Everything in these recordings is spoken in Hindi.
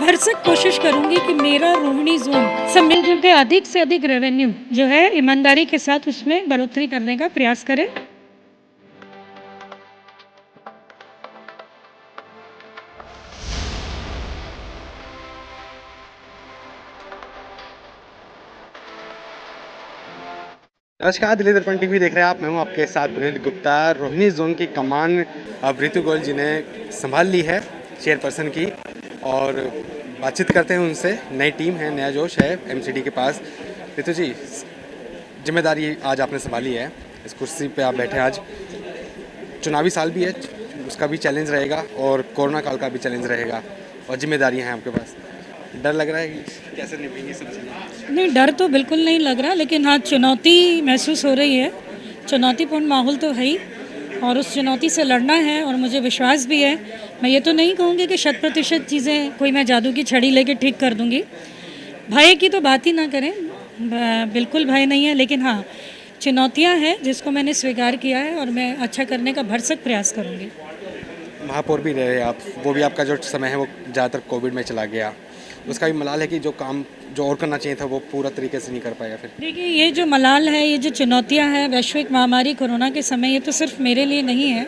भरसक कोशिश करूंगी कि मेरा रोहिणी जोन सब मिलजुल के अधिक से अधिक रेवेन्यू जो है ईमानदारी के साथ उसमें बढ़ोतरी करने का प्रयास करें। नमस्कार, दिल्ली दर्पण टीवी देख रहे हैं आप। मैं हूं आपके साथ पुनीत गुप्ता। रोहिणी जोन की कमान अब ऋतु गोयल जी ने संभाल ली है, चेयरपर्सन की, और बातचीत करते हैं उनसे। नई टीम है, नया जोश है एमसीडी के पास। ऋतु जी, जिम्मेदारी आज आपने संभाली है, इस कुर्सी पे आप बैठे आज। चुनावी साल भी है, उसका भी चैलेंज रहेगा और कोरोना काल का भी चैलेंज रहेगा, और जिम्मेदारियाँ हैं आपके पास। डर लग रहा है कि कैसे निभाएंगे सब चीज़ें? नहीं, डर तो बिल्कुल नहीं लग रहा, लेकिन हाँ चुनौती महसूस हो रही है। चुनौतीपूर्ण माहौल तो है ही, और उस चुनौती से लड़ना है, और मुझे विश्वास भी है। मैं ये तो नहीं कहूँगी कि 100% चीज़ें कोई मैं जादू की छड़ी लेके ठीक कर दूँगी। भय की तो बात ही ना करें, बिल्कुल भय नहीं है, लेकिन हाँ चुनौतियाँ हैं जिसको मैंने स्वीकार किया है, और मैं अच्छा करने का भरसक प्रयास करूँगी। महापौर भी रहे आप, वो भी आपका जो समय है वो ज़्यादातर कोविड में चला गया। उसका भी मलाल है कि जो काम जो और करना चाहिए था वो पूरा तरीके से नहीं कर पाया। फिर देखिए, ये जो मलाल है, ये जो चुनौतियां हैं वैश्विक महामारी कोरोना के समय, ये तो सिर्फ मेरे लिए नहीं है,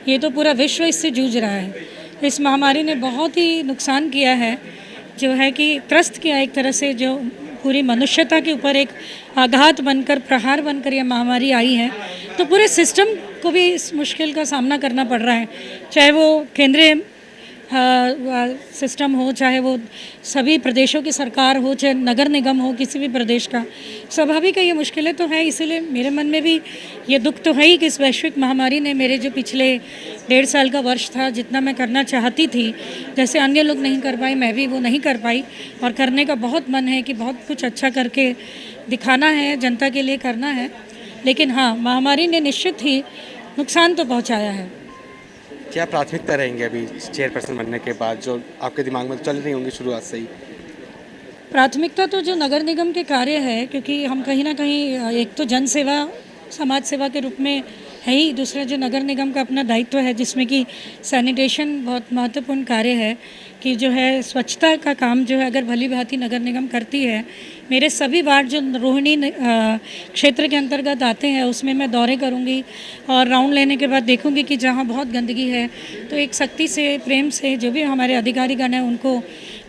ये तो पूरा विश्व इससे जूझ रहा है। इस महामारी ने बहुत ही नुकसान किया है, जो है कि त्रस्त किया एक तरह से, जो पूरी मनुष्यता के ऊपर एक आघात बनकर, प्रहार बनकर यह महामारी आई है। तो पूरे सिस्टम को भी इस मुश्किल का सामना करना पड़ रहा है, चाहे वो केंद्रीय सिस्टम हो, चाहे वो सभी प्रदेशों की सरकार हो, चाहे नगर निगम हो किसी भी प्रदेश का। स्वाभाविक है, ये मुश्किलें तो हैं। इसीलिए मेरे मन में भी ये दुख तो है ही कि इस वैश्विक महामारी ने मेरे जो पिछले 1.5 साल का वर्ष था, जितना मैं करना चाहती थी, जैसे अन्य लोग नहीं कर पाए, मैं भी वो नहीं कर पाई। और करने का बहुत मन है कि बहुत कुछ अच्छा करके दिखाना है, जनता के लिए करना है। लेकिन हाँ, महामारी ने निश्चित ही नुकसान तो पहुँचाया है। क्या प्राथमिकता रहेंगी अभी चेयरपर्सन बनने के बाद, जो आपके दिमाग में चल रही होंगी शुरुआत से ही? प्राथमिकता तो जो नगर निगम के कार्य है, क्योंकि हम कहीं ना कहीं एक तो जन सेवा, समाज सेवा के रूप में है ही, दूसरा जो नगर निगम का अपना दायित्व है, जिसमें कि सैनिटेशन बहुत महत्वपूर्ण कार्य है, कि जो है स्वच्छता का काम जो है अगर भली भांति नगर निगम करती है। मेरे सभी वार्ड जो रोहिणी क्षेत्र के अंतर्गत आते हैं, उसमें मैं दौरे करूंगी, और राउंड लेने के बाद देखूंगी कि जहां बहुत गंदगी है तो एक सख्ती से, प्रेम से जो भी हमारे अधिकारीगण हैं उनको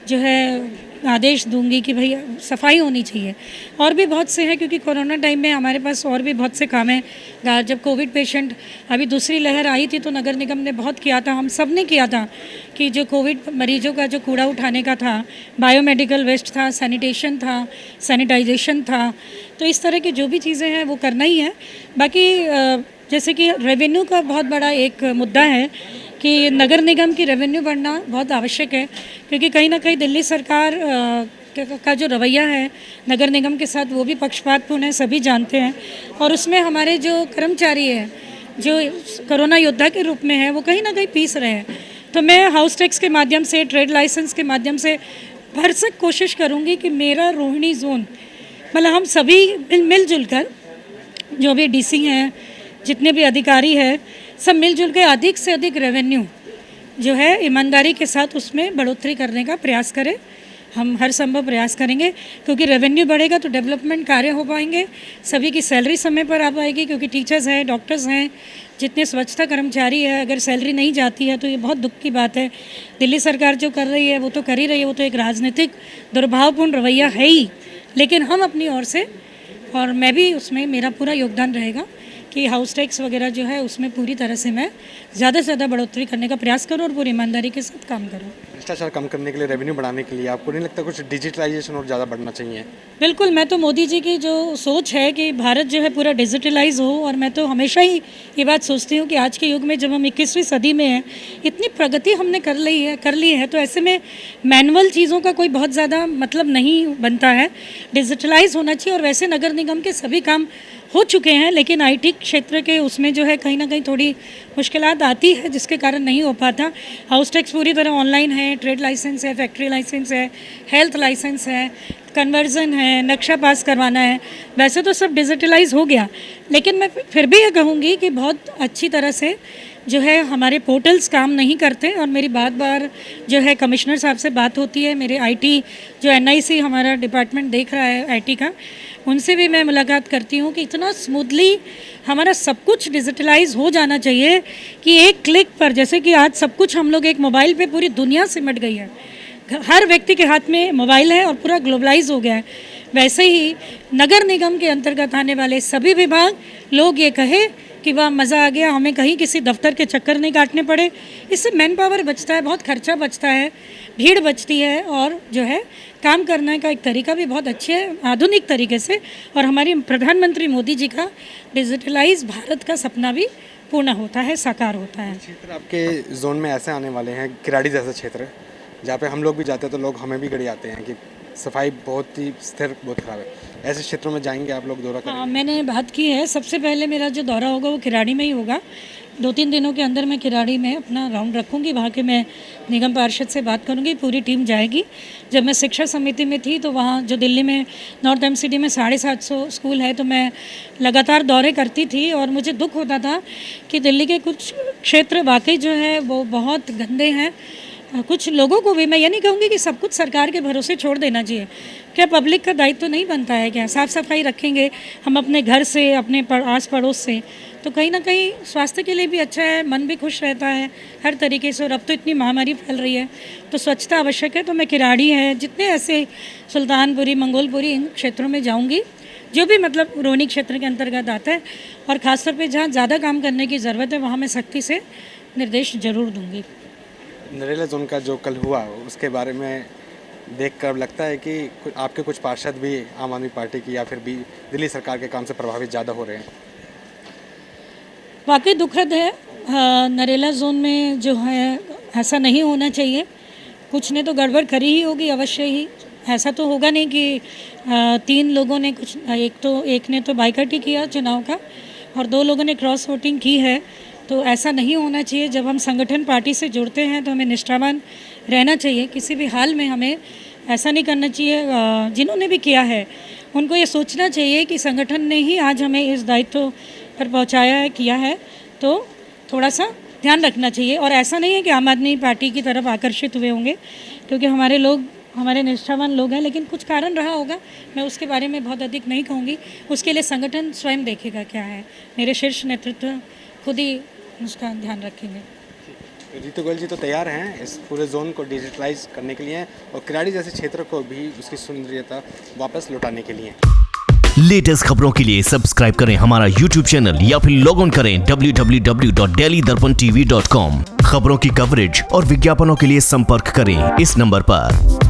जो है आदेश दूंगी कि भाई सफाई होनी चाहिए। और भी बहुत से हैं, क्योंकि कोरोना टाइम में हमारे पास और भी बहुत से काम हैं। जब कोविड पेशेंट, अभी दूसरी लहर आई थी, तो नगर निगम ने बहुत किया था, हम सब ने किया था, कि जो कोविड मरीजों का जो कूड़ा उठाने का था, बायोमेडिकल वेस्ट था, सैनिटेशन था, सैनिटाइजेशन था। तो इस तरह की जो भी चीज़ें हैं वो करना ही है। बाकी जैसे कि रेवेन्यू का बहुत बड़ा एक मुद्दा है कि नगर निगम की रेवेन्यू बढ़ना बहुत आवश्यक है, क्योंकि कहीं ना कहीं दिल्ली सरकार का जो रवैया है नगर निगम के साथ, वो भी पक्षपातपूर्ण है, सभी जानते हैं। और उसमें हमारे जो कर्मचारी हैं, जो कोरोना योद्धा के रूप में है, वो कहीं ना कहीं पीस रहे हैं। तो मैं हाउस टैक्स के माध्यम से, ट्रेड लाइसेंस के माध्यम से भरसक कोशिश करूँगी कि मेरा रोहिणी जोन, मतलब हम सभी मिलजुल कर, जो भी डीसी हैं, जितने भी अधिकारी हैं, सब मिलजुल के अधिक से अधिक रेवेन्यू जो है ईमानदारी के साथ उसमें बढ़ोतरी करने का प्रयास करें। हम हर संभव प्रयास करेंगे, क्योंकि रेवेन्यू बढ़ेगा तो डेवलपमेंट कार्य हो पाएंगे, सभी की सैलरी समय पर आ पाएगी, क्योंकि टीचर्स हैं, डॉक्टर्स हैं, जितने स्वच्छता कर्मचारी है, अगर सैलरी नहीं जाती है तो ये बहुत दुख की बात है। दिल्ली सरकार जो कर रही है वो तो कर ही रही है, वो तो एक राजनीतिक दुर्भावपूर्ण रवैया है ही, लेकिन हम अपनी ओर से, और मैं भी उसमें, मेरा पूरा योगदान रहेगा कि हाउस टैक्स वगैरह जो है उसमें पूरी तरह से मैं ज़्यादा से ज़्यादा बढ़ोतरी करने का प्रयास करूँ, और पूरी ईमानदारी के साथ काम करूँ। भ्रष्टाचार कम करने के लिए, रेवेन्यू बढ़ाने के लिए आपको नहीं लगता कुछ डिजिटलाइजेशन और ज़्यादा बढ़ना चाहिए? बिल्कुल, मैं तो मोदी जी की जो सोच है कि भारत जो है पूरा डिजिटलाइज हो, और मैं तो हमेशा ही ये बात सोचती हूँ कि आज के युग में जब हम 21वीं सदी में हैं, इतनी प्रगति हमने कर ली है, तो ऐसे में मैनुअल चीज़ों का कोई बहुत ज़्यादा मतलब नहीं बनता है, डिजिटलाइज होना चाहिए। और वैसे नगर निगम के सभी काम हो चुके हैं, लेकिन आईटी क्षेत्र के उसमें जो है कहीं ना कहीं थोड़ी मुश्किलात आती है, जिसके कारण नहीं हो पाता। हाउस टैक्स पूरी तरह ऑनलाइन है, ट्रेड लाइसेंस है, फैक्ट्री लाइसेंस है, हेल्थ लाइसेंस है, कन्वर्जन है, नक्शा पास करवाना है, वैसे तो सब डिजिटलाइज हो गया। लेकिन मैं फिर भी ये कहूँगी कि बहुत अच्छी तरह से जो है हमारे पोर्टल्स काम नहीं करते और मेरी बार जो है कमिश्नर साहब से बात होती है, मेरे आईटी जो एनआईसी हमारा डिपार्टमेंट देख रहा है आईटी का, उनसे भी मैं मुलाकात करती हूँ कि इतना स्मूथली हमारा सब कुछ डिजिटलाइज हो जाना चाहिए कि एक क्लिक पर, जैसे कि आज सब कुछ हम लोग एक मोबाइल पे पूरी दुनिया सिमट गई है, हर व्यक्ति के हाथ में मोबाइल है और पूरा ग्लोबलाइज हो गया है, वैसे ही नगर निगम के अंतर्गत आने वाले सभी विभाग लोग ये कहे कि वाह मज़ा आ गया, हमें कहीं किसी दफ्तर के चक्कर नहीं काटने पड़े। इससे मैन पावर बचता है, बहुत खर्चा बचता है, भीड़ बचती है और जो है काम करने का एक तरीका भी बहुत अच्छे है आधुनिक तरीके से। और हमारी प्रधानमंत्री मोदी जी का डिजिटलाइज भारत का सपना भी पूर्ण होता है, साकार होता है। क्षेत्र आपके जोन में ऐसे आने वाले हैं, किराड़ी जैसा क्षेत्र जहाँ पे हम लोग भी जाते हैं तो लोग हमें भी गड़ी आते हैं कि सफाई बहुत ही स्थिर, बहुत खराब है। ऐसे क्षेत्रों में जाएंगे आप लोग दौरा करेंगे? हाँ, मैंने बात की है। सबसे पहले मेरा जो दौरा होगा वो किराड़ी में ही होगा। 2-3 दिनों के अंदर मैं किराड़ी में अपना राउंड रखूँगी, वहाँ के मैं निगम पार्षद से बात करूँगी, पूरी टीम जाएगी। जब मैं शिक्षा समिति में थी तो वहाँ जो दिल्ली में नॉर्थ एमसीडी में 750 स्कूल है तो मैं लगातार दौरे करती थी और मुझे दुख होता था कि दिल्ली के कुछ क्षेत्र वाकई जो है वो बहुत गंदे हैं। कुछ लोगों को भी, मैं ये नहीं कहूँगी कि सब कुछ सरकार के भरोसे छोड़ देना चाहिए, क्या पब्लिक का दायित्व तो नहीं बनता है क्या? साफ़ सफाई रखेंगे हम अपने घर से, अपने आस पड़ोस से, तो कहीं ना कहीं स्वास्थ्य के लिए भी अच्छा है, मन भी खुश रहता है हर तरीके से। और अब तो इतनी महामारी फैल रही है तो स्वच्छता आवश्यक है। तो मैं किराड़ी है, जितने ऐसे सुल्तानपुरी, मंगोलपुरी, इन क्षेत्रों में जाऊँगी जो भी मतलब रोहिणी क्षेत्र के अंतर्गत आता है, और ख़ासतौर पर जहाँ ज़्यादा काम करने की ज़रूरत है वहाँ मैं सख्ती से निर्देश ज़रूर दूँगी। नरेला जोन का जो कल हुआ उसके बारे में देखकर लगता है कि आपके कुछ पार्षद भी आम आदमी पार्टी की या फिर भी दिल्ली सरकार के काम से प्रभावित ज़्यादा हो रहे हैं। वाकई दुखद है। नरेला जोन में जो है ऐसा नहीं होना चाहिए, कुछ ने तो गड़बड़ करी ही होगी अवश्य ही। ऐसा तो होगा नहीं कि 3 लोगों ने कुछ, एक ने तो बाइकआउट ही किया चुनाव का और 2 लोगों ने क्रॉस वोटिंग की है, तो ऐसा नहीं होना चाहिए। जब हम संगठन पार्टी से जुड़ते हैं तो हमें निष्ठावान रहना चाहिए, किसी भी हाल में हमें ऐसा नहीं करना चाहिए। जिन्होंने भी किया है उनको ये सोचना चाहिए कि संगठन ने ही आज हमें इस दायित्व पर पहुंचाया है, किया है, तो थोड़ा सा ध्यान रखना चाहिए। और ऐसा नहीं है कि आम आदमी पार्टी की तरफ आकर्षित हुए होंगे, क्योंकि हमारे लोग, हमारे निष्ठावान लोग हैं, लेकिन कुछ कारण रहा होगा, मैं उसके बारे में बहुत अधिक नहीं कहूँगी। उसके लिए संगठन स्वयं देखेगा क्या है, मेरे शीर्ष नेतृत्व खुद ही उसका ध्यान रखेंगे। रितु गोयल जी तो तैयार हैं इस पूरे जोन को डिजिटलाइज करने के लिए और किराड़ी जैसे क्षेत्र को भी उसकी सुंदरता वापस लौटाने के लिए। लेटेस्ट खबरों के लिए सब्सक्राइब करें हमारा YouTube चैनल या फिर लॉग ऑन करें www.delhidarpantv.com। खबरों की कवरेज और विज्ञापनों के लिए संपर्क करें इस नंबर पर।